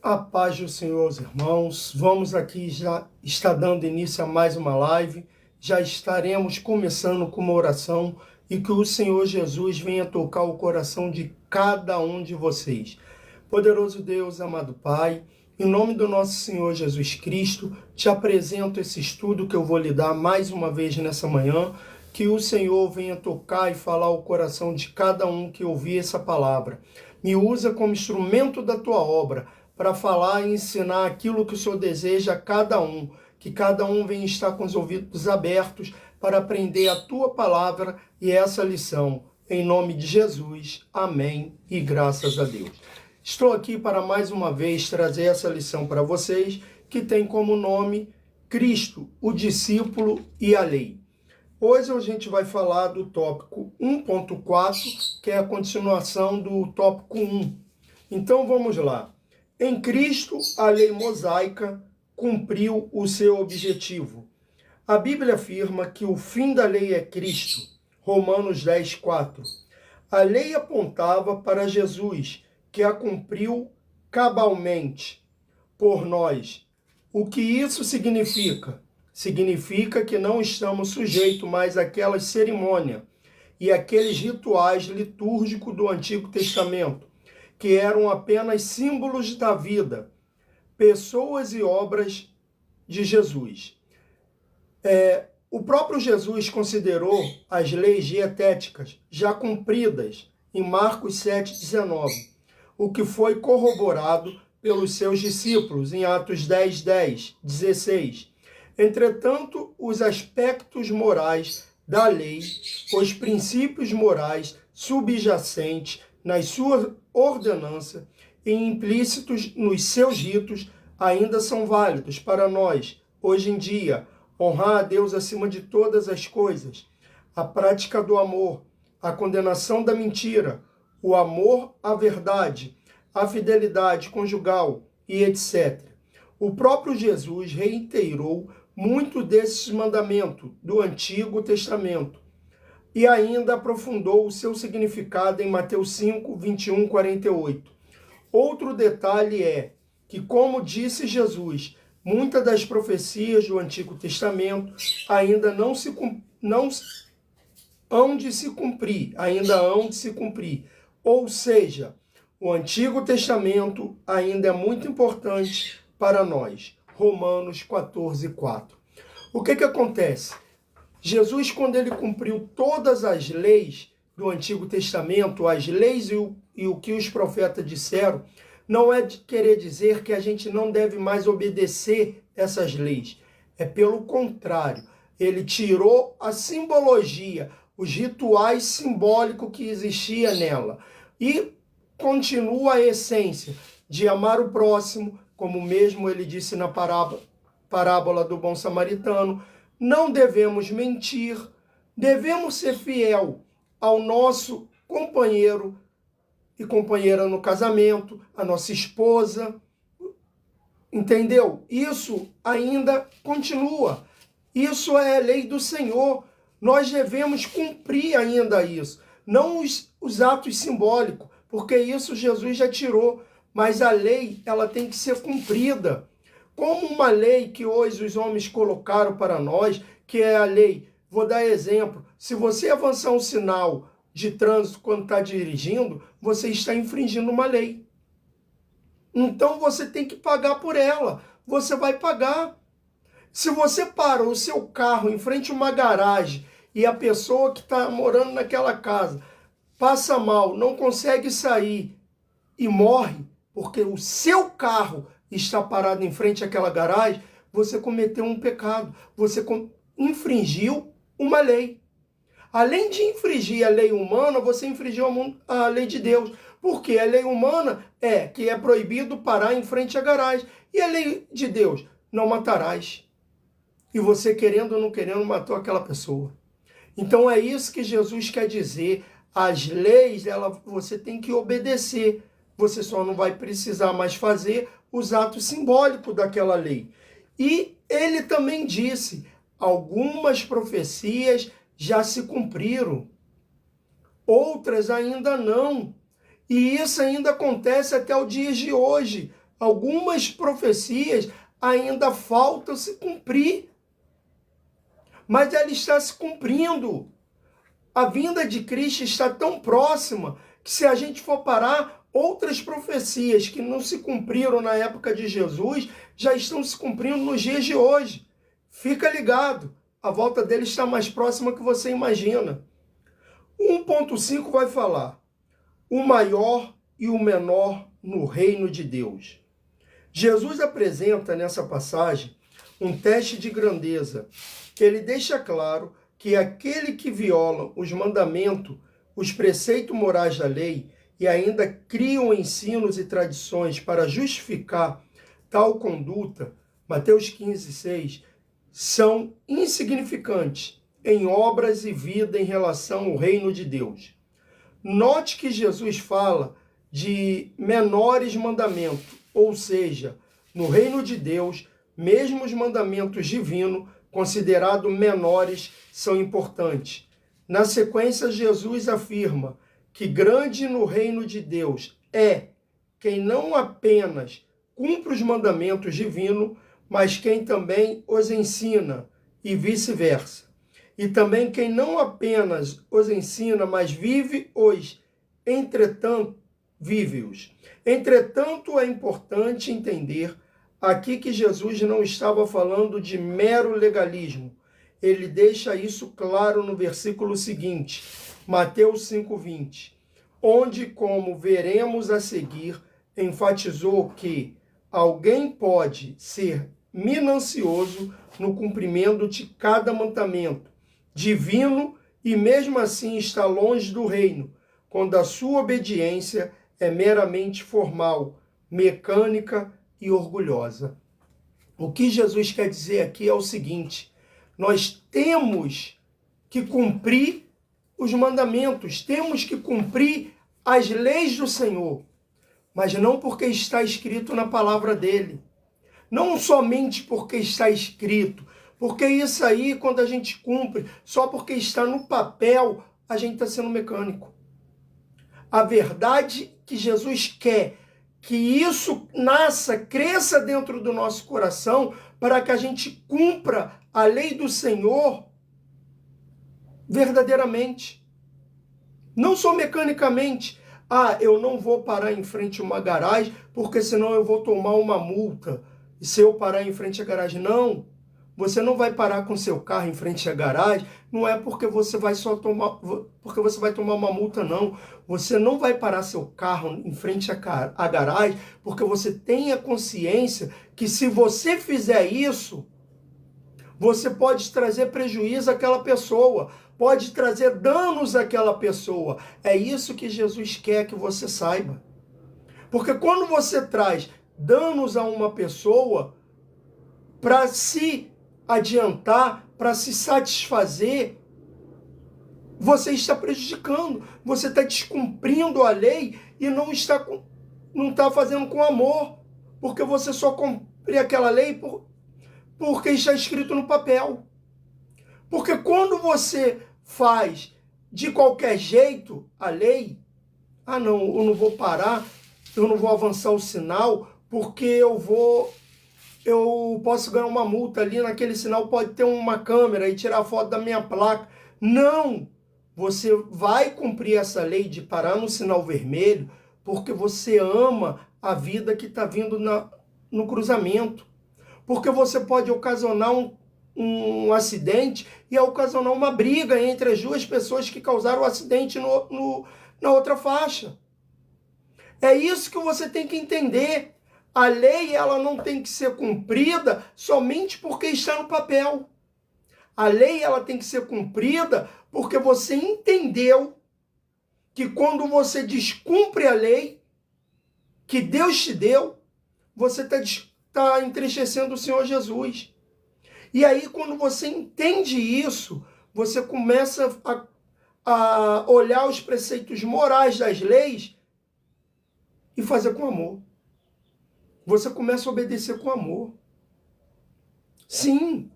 A paz do Senhor, os irmãos. Vamos aqui já estar dando início a mais uma live. Já estaremos começando com uma oração e que o Senhor Jesus venha tocar o coração de cada um de vocês. Poderoso Deus, amado Pai, em nome do nosso Senhor Jesus Cristo, te apresento esse estudo que eu vou lhe dar mais uma vez nessa manhã. Que o Senhor venha tocar e falar o coração de cada um que ouvir essa palavra. Me usa como instrumento da tua obra, para falar e ensinar aquilo que o Senhor deseja a cada um, que cada um venha estar com os ouvidos abertos para aprender a tua palavra e essa lição. Em nome de Jesus, amém e graças a Deus. Estou aqui para mais uma vez trazer essa lição para vocês, que tem como nome Cristo, o discípulo e a lei. Hoje a gente vai falar do tópico 1.4, que é a continuação do tópico 1. Então vamos lá. Em Cristo, a lei mosaica cumpriu o seu objetivo. A Bíblia afirma que o fim da lei é Cristo. Romanos 10:4. A lei apontava para Jesus, que a cumpriu cabalmente por nós. O que isso significa? Significa que não estamos sujeitos mais àquelas cerimônias e àqueles rituais litúrgicos do Antigo Testamento, que eram apenas símbolos da vida, pessoas e obras de Jesus. O próprio Jesus considerou as leis dietéticas já cumpridas em Marcos 7,19, o que foi corroborado pelos seus discípulos em Atos 10:10, 16. Entretanto, os aspectos morais da lei, os princípios morais subjacentes nas suas ordenanças e implícitos nos seus ritos ainda são válidos para nós, hoje em dia. Honrar a Deus acima de todas as coisas, a prática do amor, a condenação da mentira, o amor à verdade, a fidelidade conjugal e etc. O próprio Jesus reiterou muito desses mandamentos do Antigo Testamento e ainda aprofundou o seu significado em Mateus 5, 21, 48. Outro detalhe é que, como disse Jesus, muitas das profecias do Antigo Testamento ainda hão de se cumprir. Ou seja, o Antigo Testamento ainda é muito importante para nós. Romanos 14:4. O que acontece? Jesus, quando ele cumpriu todas as leis do Antigo Testamento, as leis e o que os profetas disseram, não é de querer dizer que a gente não deve mais obedecer essas leis. É pelo contrário, ele tirou a simbologia, os rituais simbólicos que existia nela e continua a essência de amar o próximo, como mesmo ele disse na parábola do bom samaritano. Não devemos mentir, devemos ser fiel ao nosso companheiro e companheira no casamento, a nossa esposa, entendeu? Isso ainda continua, isso é a lei do Senhor, nós devemos cumprir ainda isso, não os atos simbólicos, porque isso Jesus já tirou, mas a lei, ela tem que ser cumprida. Como uma lei que hoje os homens colocaram para nós, que é a lei, vou dar exemplo, se você avançar um sinal de trânsito quando está dirigindo, você está infringindo uma lei. Então você tem que pagar por ela, você vai pagar. Se você para o seu carro em frente a uma garagem e a pessoa que está morando naquela casa passa mal, não consegue sair e morre, porque o seu carro está parado em frente àquela garagem, você cometeu um pecado, você infringiu uma lei. Além de infringir a lei humana, você infringiu a lei de Deus. Porque a lei humana é que é proibido parar em frente à garagem. E a lei de Deus, não matarás. E você, querendo ou não querendo, matou aquela pessoa. Então é isso que Jesus quer dizer. As leis, você tem que obedecer. Você só não vai precisar mais fazer os atos simbólicos daquela lei. E ele também disse, algumas profecias já se cumpriram, outras ainda não. E isso ainda acontece até o dia de hoje. Algumas profecias ainda faltam se cumprir, mas ela está se cumprindo. A vinda de Cristo está tão próxima que, se a gente for parar, outras profecias que não se cumpriram na época de Jesus já estão se cumprindo nos dias de hoje. Fica ligado, a volta dele está mais próxima que você imagina. 1.5 vai falar: o maior e o menor no reino de Deus. Jesus apresenta nessa passagem um teste de grandeza, que ele deixa claro que aquele que viola os mandamentos, os preceitos morais da lei e ainda criam ensinos e tradições para justificar tal conduta, Mateus 15:6, são insignificantes em obras e vida em relação ao reino de Deus. Note que Jesus fala de menores mandamentos, ou seja, no reino de Deus, mesmo os mandamentos divinos, considerados menores, são importantes. Na sequência, Jesus afirma que grande no reino de Deus é quem não apenas cumpre os mandamentos divinos, mas quem também os ensina, e vice-versa. E também quem não apenas os ensina, mas vive-os, vive-os. Entretanto, é importante entender aqui que Jesus não estava falando de mero legalismo. Ele deixa isso claro no versículo seguinte, Mateus 5:20, onde, como veremos a seguir, enfatizou que alguém pode ser minucioso no cumprimento de cada mandamento divino e mesmo assim está longe do reino, quando a sua obediência é meramente formal, mecânica e orgulhosa. O que Jesus quer dizer aqui é o seguinte: nós temos que cumprir os mandamentos, temos que cumprir as leis do Senhor, mas não porque está escrito na palavra dele. Não somente porque está escrito, porque isso aí, quando a gente cumpre, só porque está no papel, a gente está sendo mecânico. A verdade que Jesus quer que isso nasça, cresça dentro do nosso coração, para que a gente cumpra a lei do Senhor verdadeiramente. Não só mecanicamente. Ah, eu não vou parar em frente a uma garagem, porque senão eu vou tomar uma multa. E se eu parar em frente à garagem? Não. Você não vai parar com seu carro em frente à garagem, não é porque você vai tomar uma multa, não. Você não vai parar seu carro em frente à garagem, porque você tem a consciência que, se você fizer isso, você pode trazer prejuízo àquela pessoa, pode trazer danos àquela pessoa. É isso que Jesus quer que você saiba. Porque quando você traz danos a uma pessoa para se adiantar, para se satisfazer, você está prejudicando, você está descumprindo a lei e não está fazendo com amor, porque você só cumpre aquela lei porque está escrito no papel. Porque quando você faz de qualquer jeito a lei, ah não, eu não vou parar, eu não vou avançar o sinal, porque eu posso ganhar uma multa ali, naquele sinal pode ter uma câmera e tirar foto da minha placa. Não! Você vai cumprir essa lei de parar no sinal vermelho porque você ama a vida que está vindo no cruzamento. Porque você pode ocasionar um acidente e ocasionar uma briga entre as duas pessoas que causaram o acidente na outra faixa. É isso que você tem que entender. A lei, ela não tem que ser cumprida somente porque está no papel. A lei, ela tem que ser cumprida porque você entendeu que quando você descumpre a lei que Deus te deu, você está entristecendo o Senhor Jesus. E aí, quando você entende isso, você começa a olhar os preceitos morais das leis e fazer com amor. Você começa a obedecer com amor. Sim,